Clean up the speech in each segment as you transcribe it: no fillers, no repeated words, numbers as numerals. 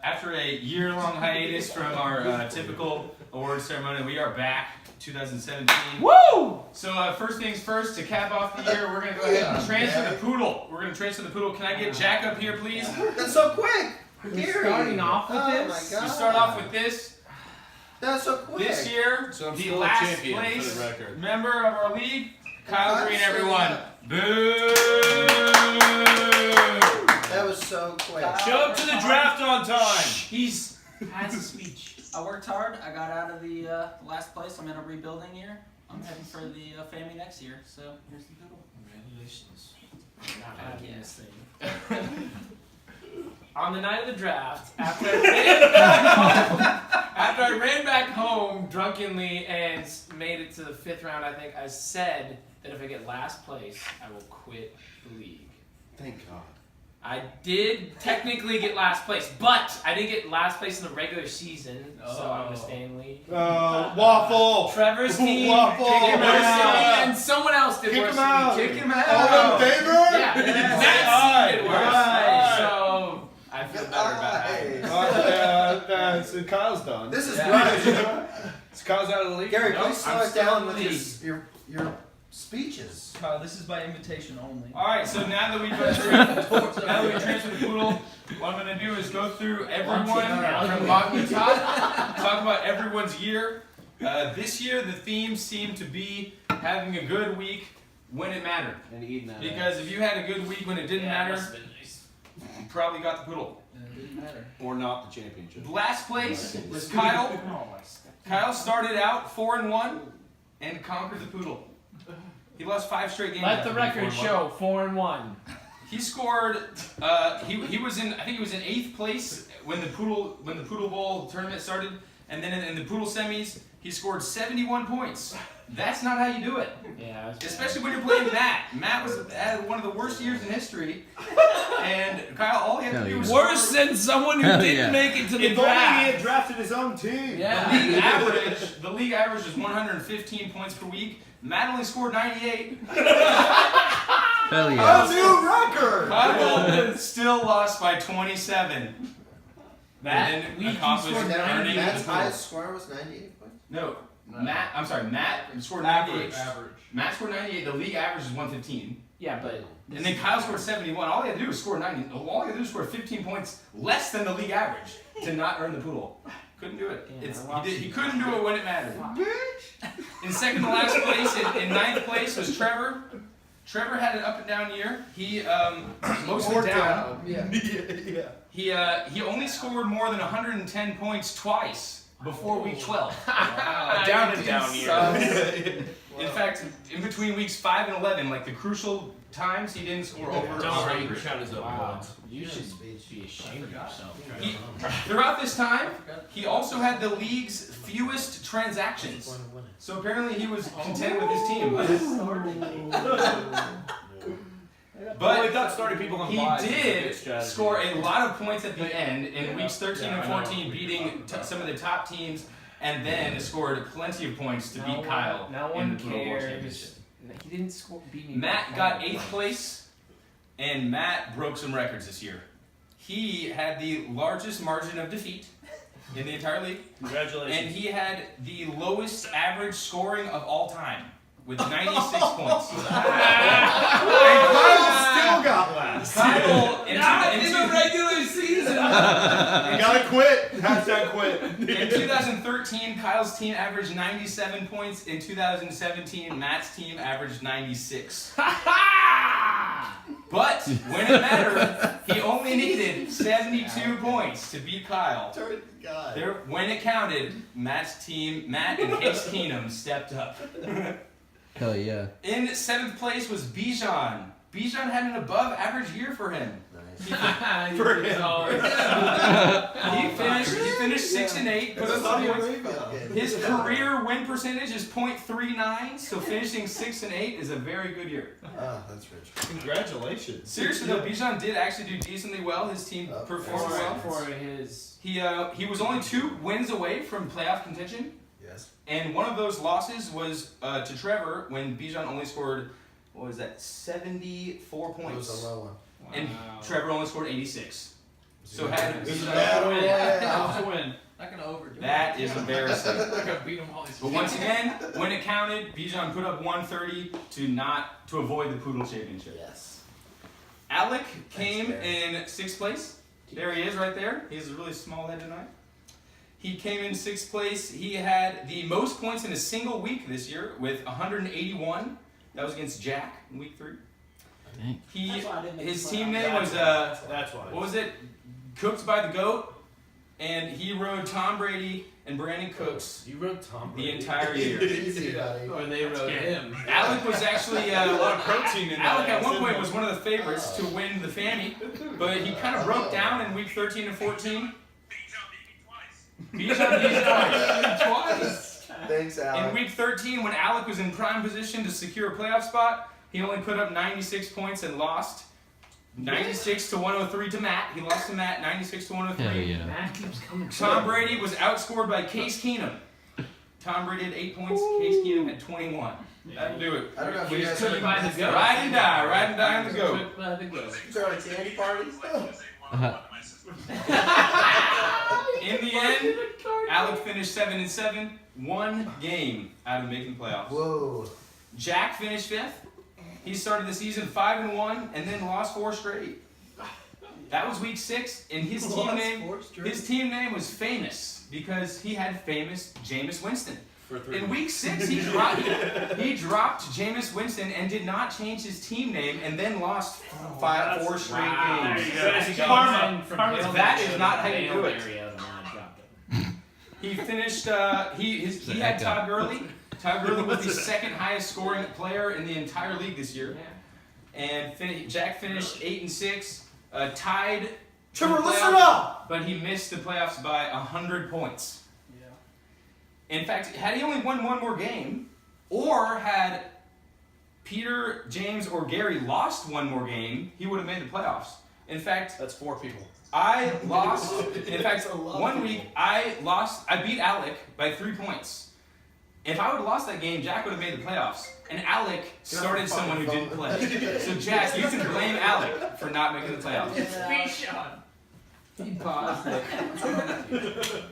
After a year-long hiatus from our typical awards ceremony, we are back, 2017. Woo! So first things first, to cap off the year, we're going to go ahead and transfer the poodle. We're going to transfer the poodle. Can I get Jack up here, please? That's so quick! We're starting off with this? My God. We start off with this. That's so quick. This year, so I'm the still a last champion place for the record. member of our league, Kyle Green, everyone. Boo! That was so quick. Show up to the draft on time. He's has a speech. I worked hard. I got out of the last place. I'm in a rebuilding year. I'm heading for the Fammy next year. So here's the poodle. Congratulations. Not having this thing. On the night of the draft, after I ran back home drunkenly and made it to the 5th round, I think I said that if I get last place, I will quit the league. Thank God. I did technically get last place, but I didn't get last place in the regular season, so I'm going to stay in league. Waffle. Trevor's team, Waffle. kick him Kick him out, out. and someone else did Kick worse him than out. me. Kick him out. All in favor? Yeah, Matt's did worse. Right. So I feel better about that. So Kyle's done. This is Yeah. great. So Kyle's out of the league? Gary, Nope, please slow I'm it still down in with the your speeches. Kyle, this is by invitation only. All right, so now that we transferred the poodle, what I'm going to do is go through everyone from bottom to top, talk about everyone's year. This year, the theme seemed to be having a good week when it mattered. And eating that. Because if you had a good week when it didn't matter, you probably got the poodle. And it didn't matter. Or not the championship. Last place was Kyle. Kyle started out 4-1 and conquered the poodle. He lost 5 straight games. Let the after being record 4-1. show 4-1. He scored. He was in. I think he was in 8th place when the Poodle Bowl tournament started, and then in the Poodle semis, he scored 71 points. That's not how you do it, Yeah, especially when you're playing Matt. Matt had one of the worst years in history, and Kyle, all he had to do was worse score. than someone who didn't make it to the If only he draft. had drafted his own team. Yeah. The league average is 115 points per week. Matt only scored 98. Hell A yeah. new record. Kyle still lost by 27. Matt, and we then accomplished Scored that earning Matt's the poodle. highest score was 98 points. No, Matt. I'm sorry, Matt scored 98. Matt scored 98. The league average is 115. Yeah, but And then Kyle scored 71. All he had to do was score 90. All he had to do was score 15 points less than the league average to not earn the poodle. Couldn't do it. Yeah, He couldn't do it when it mattered. In second to last place, in 9th place was Trevor. Trevor had an up and down year. He mostly down. Yeah. He only scored more than 110 points twice before week 12. Down and down year. In fact, in between weeks 5 and 11, like the crucial times, he didn't score over 100. wow, you should Speech. be ashamed of yourself. Throughout this time, he also had the league's fewest transactions. So apparently he was content with his team. But we But thought starting people on he buys was a good did strategy. score a lot of points at the end in weeks 13 and 14, beating some of the top teams, and then scored plenty of points to beat Kyle No in one the Poodle Bowl cares. championship. He didn't score. Beat me. Matt got 8th place, and Matt broke some records this year. He had the largest margin of defeat in the entire league, Congratulations. and he had the lowest average scoring of all time with 96 points. And Kyle still got last. Kyle, in the regular season. You gotta quit. Hashtag quit. In 2013, Kyle's team averaged 97 points. In 2017, Matt's team averaged 96. But when it mattered, he only needed 72 points to beat Kyle. God. When it counted, Matt and Hicks Keenum stepped up. Hell yeah. In 7th place was Bijan. Bijan had an above average year for him. Nice. He finished 6 and 8. Put up some points. Okay. His career win percentage is .39, so finishing 6 and 8 is a very good year. Oh, that's rich. Congratulations. Seriously though, Bijan did actually do decently well. His team performed well. For his. He was only 2 wins away from playoff contention, Yes. and one of those losses was to Trevor when Bijan only scored, what was that, 74 It was points, a low one. and Trevor only scored 86. So had It was a Bijan, battle royale. is embarrassing. I beat him all these But once again, when it counted, Bijan put up 130 to avoid the Poodle Championship. Yes. Alec came in 6th place. There he is right there. He has a really small head tonight. He came in 6th place. He had the most points in a single week this year with 181. That was against Jack in week 3. Dang. That's why I didn't make His the team playoffs. name was That's why. what was it? Cooked by the Goat, and he rode Tom Brady and Brandon Cooks You wrote Tom the Brady. entire year. Easy, buddy. Or they wrote him. Alec was actually A lot of protein in that. Alec at one isn't point there? was one of the favorites to win the Fammy, but he kind of broke down in week 13 and 14. Bijan beat him twice. Thanks, In Alex. week 13, when Alec was in prime position to secure a playoff spot, he only put up 96 points and lost 96 to 103 to Matt. He lost to Matt 96 to 103. Hell yeah. Matt keeps coming. Tom Brady was outscored by Case Keenum. Tom Brady had 8 points. Case Keenum had 21. That'll do it. I don't know if He you was guys cooked by the goat. Ride and die on the goat. Cooked by the goat. throwing candy parties. In the end, Alec finished 7-7, 1 game out of making playoffs. Whoa. Jack finished 5th. He started the season 5-1 and then lost 4 straight. That was week 6, and his team name was Famous because he had famous Jameis Winston. In week 6, he dropped Jameis Winston and did not change his team name, and then lost 4 straight games. Karma. That is not how you do it. He finished. He had Todd Gurley. Todd Gurley was the 2nd highest scoring player in the entire league this year, and Jack finished 8-6, tied. Trevor, for the listen playoffs, up! But he missed the playoffs by 100 points. In fact, had he only won 1 more game, or had Peter, James, or Gary lost 1 more game, he would have made the playoffs. In fact, That's 4 people. I lost. In fact, 1 week I beat Alec by 3 points. If I would have lost that game, Jack would have made the playoffs. And Alec started someone who didn't play. So Jack, you can blame Alec for not making the playoffs. It's Bijan. He paused it.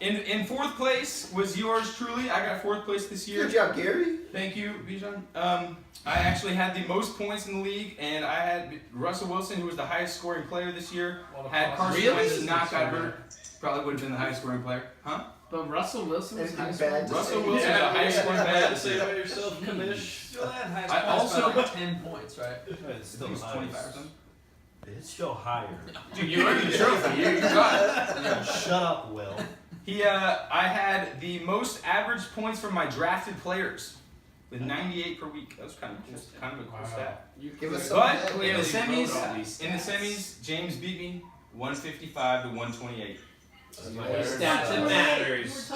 In 4th place was yours truly. I got 4th place this year. Good job, Gary. Thank you, Bijan. I actually had the most points in the league, and I had Russell Wilson, who was the highest scoring player this year. Had Carson Wentz not got hurt, probably would have been the highest scoring player. Huh? But Russell Wilson was Anything high bad scoring. to Russell say? Wilson was the highest scoring player this year. about yourself, Kamish. I also 10 points, right? It's I still think it was 25 or nice. something. It's still higher. Dude, you earned the trophy. You got it. Shut up, Will. I had the most average points from my drafted players with 98 per week. That was kind of a cool stat. Give us some. But credit. in the Clearly wrote all these semis, James beat me 155 to 128. Stats that matters.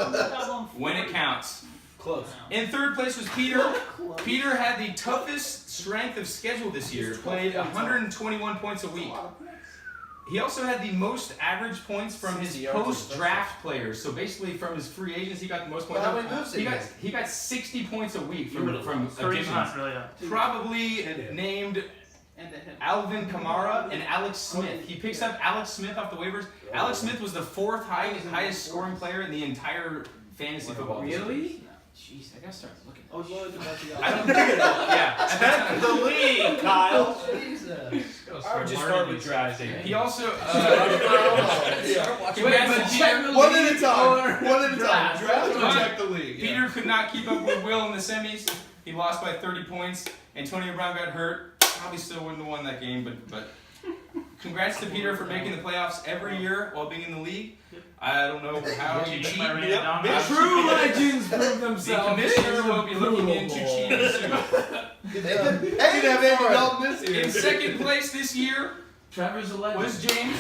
When it counts. Close. In 3rd place was Peter. Peter had the toughest strength of schedule this year. Played 121 points a week. He also had the most average points from his post-draft players. So basically, from his free agents, he got the most points. Well, how many moves did He got 60 points a week from additions. Really Probably named Alvin Kamara and Alex Smith. He picks up Alex Smith off the waivers. Alex Smith was the 4th highest scoring player in the entire fantasy football. Really? Jeez, I gotta start looking. I was worried about the I don't think it. Yeah. Check the league, Kyle. Jesus. I would just start with drafting. He also. Yeah. Congrats to Peter. One at a time. One at a time. Draft or But check the league? Peter could not keep up with Will in the semis. He lost by 30 points. Antonio Brown got hurt. Probably still wouldn't have won that game, but congrats to Peter for making the playoffs every year while being in the league. I don't know how you cheat. True legends prove The themselves. commissioner will be looking into cheating soon. They didn't have Andy Dalton this year. In 2nd place this year Trevor's a legend. was James.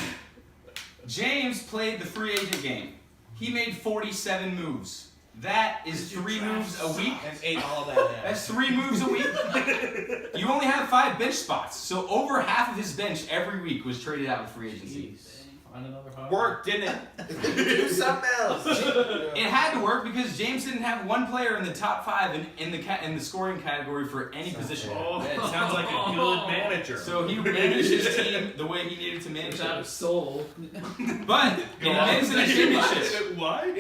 James played the free agent game. He made 47 moves. That is 3 moves a week. And ate all that. That's 3 moves a week. You only have 5 bench spots, so over half of his bench every week was traded out in free agency. Find another hobby. Work, didn't it? Do something else. It had to work because James didn't have one player in the top 5 in the scoring category for any position. Oh, it sounds like a good manager. So he managed his team the way he needed to manage It's out it. of soul. But he made it to the championship. Why?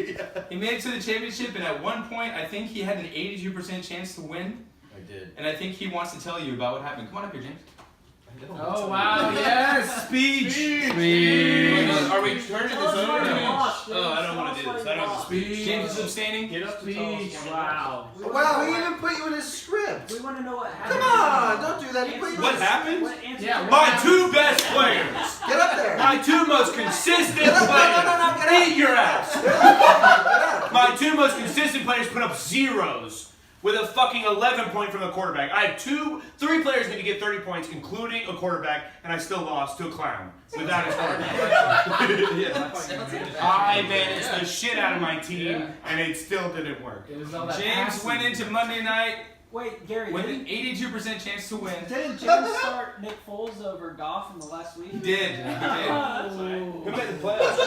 He made it to the championship, and at one point, I think he had an 82% chance to win. I did. And I think he wants to tell you about what happened. Come on up here, James. Oh wow! Yes, speech. Are we turning this over? Oh, I don't want to do this. I don't have to speak. James is abstaining. Get up, speech. Wow. Wow, he even put you in his script. We want to know what happened. Come on, don't do that. He put you What in happened? What answer? Yeah, My 2 best players. Get up there. My 2 most consistent Get up. players. No, get up. Eat your ass. Get up. My 2 most consistent players put up zeros with a fucking 11 point from the quarterback. I had 3 players need to get 30 points, including a quarterback, and I still lost to a clown without his quarterback. I managed the shit out of my team, and it still didn't work. It was all that James passing. went into Monday night Wait, Gary, with an 82% chance to win. didn't James start Nick Foles over Goff in the last week? He did. He did. Who made the playoffs?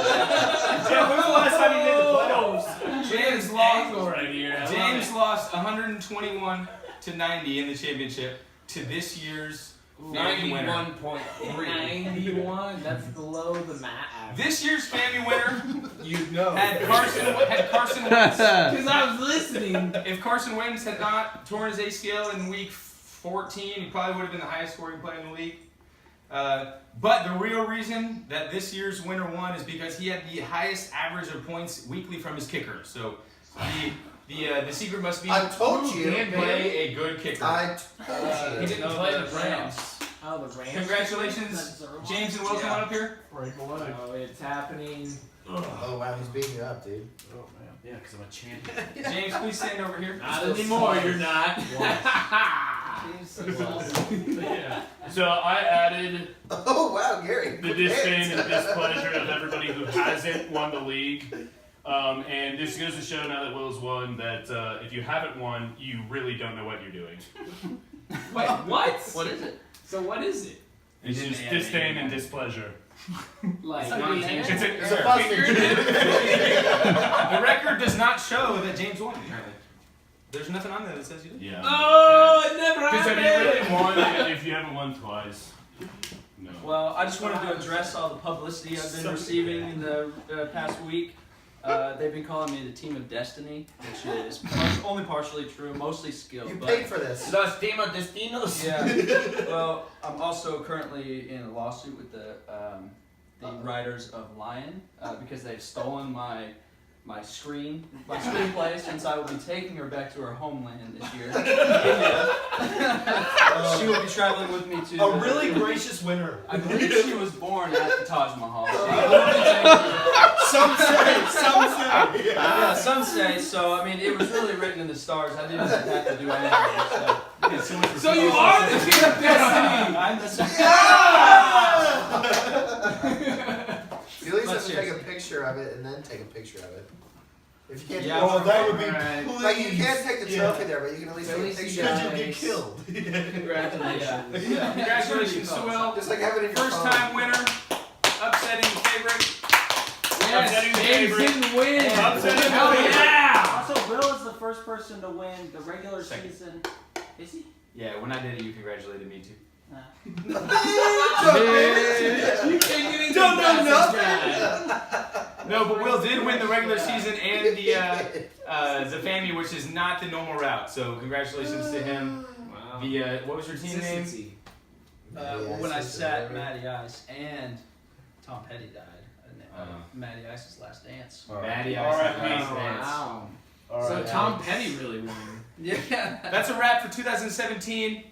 Jeff, when was the last time you made the playoffs? James lost. Right here. I love James it. lost 121 to 90 in the championship to this year's Fammy winner. 91.3. 91. That's below the mat average. This year's Fammy winner You know. had Carson Wentz. Because I was listening. If Carson Wentz had not torn his ACL in week 14, he probably would have been the highest scoring player in the league. But the real reason that this year's winner won is because he had the highest average of points weekly from his kicker. So the secret must be I told you. can play a good kicker. I told He you. didn't play the Rams. Oh, the Rams. Congratulations, James and Will, come on up here. Oh, it's happening. Oh wow, he's beating you up, dude. Oh, man. Yeah, because I'm a champion. James, please stand over here. Not anymore, you're not. Yeah. So I added Oh wow, Gary. the disdain and displeasure of everybody who hasn't won the league. And this goes to show now that Will's won that if you haven't won, you really don't know what you're doing. Wait, what? What is it? So what is it? It's just disdain and displeasure. Like, It's non-tangible. It's a buzzing. The record does not show that James won, apparently. There's nothing on there that says you did. Yeah. Oh, it never Because have happened. you really won if you haven't won twice? No. Well, I just wanted to address all the publicity I've been receiving in the past week. They've been calling me the team of destiny, which is only partially true, mostly skill. You but paid for this. Los Team of Destinos. yeah. Well, I'm also currently in a lawsuit with the writers of Lion because they've stolen my screenplay since I will be taking her back to her homeland this year, India. She will be traveling with me to. A really gracious winner. I believe she was born at the Taj Mahal. So Some say. yeah, some say. So I mean, it was really written in the stars. I didn't have to do anything. So you are the Team of Destiny. I'm the You at least have Let's to take a seriously. picture of it and then take a picture of it. If you can't, Yeah, oh, that would Alright. be. Like you can't take the trophy there, but you can at least At take a least picture. you of guys- it. You'll get killed. Congratulations. Yeah. Congratulations to Will. Just like having it in your First phone. time winner, upsetting the favorite. Yes, Upsetting the James favorite. didn't win. Upsetting the Hell favorite. yeah. Also, Will is the first person to win the regular Second. season. Is he? Yeah, when I did it, you congratulated me too. Nah. You can't get into Don't know that, nothing. No, but Will did win the regular season and the Fammy, which is not the normal route. So congratulations to him. Wow. The what was your team name? Consistency. Well, when I sat Matty Ice and Tom Petty died, Matty Ice's last dance. Matty All right, Ice. peace. Wow. All So right, Tom Alex. Petty really won. Yeah. That's a wrap for 2017.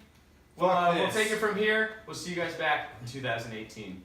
We'll Fuck we'll this. take it from here. We'll see you guys back in 2018.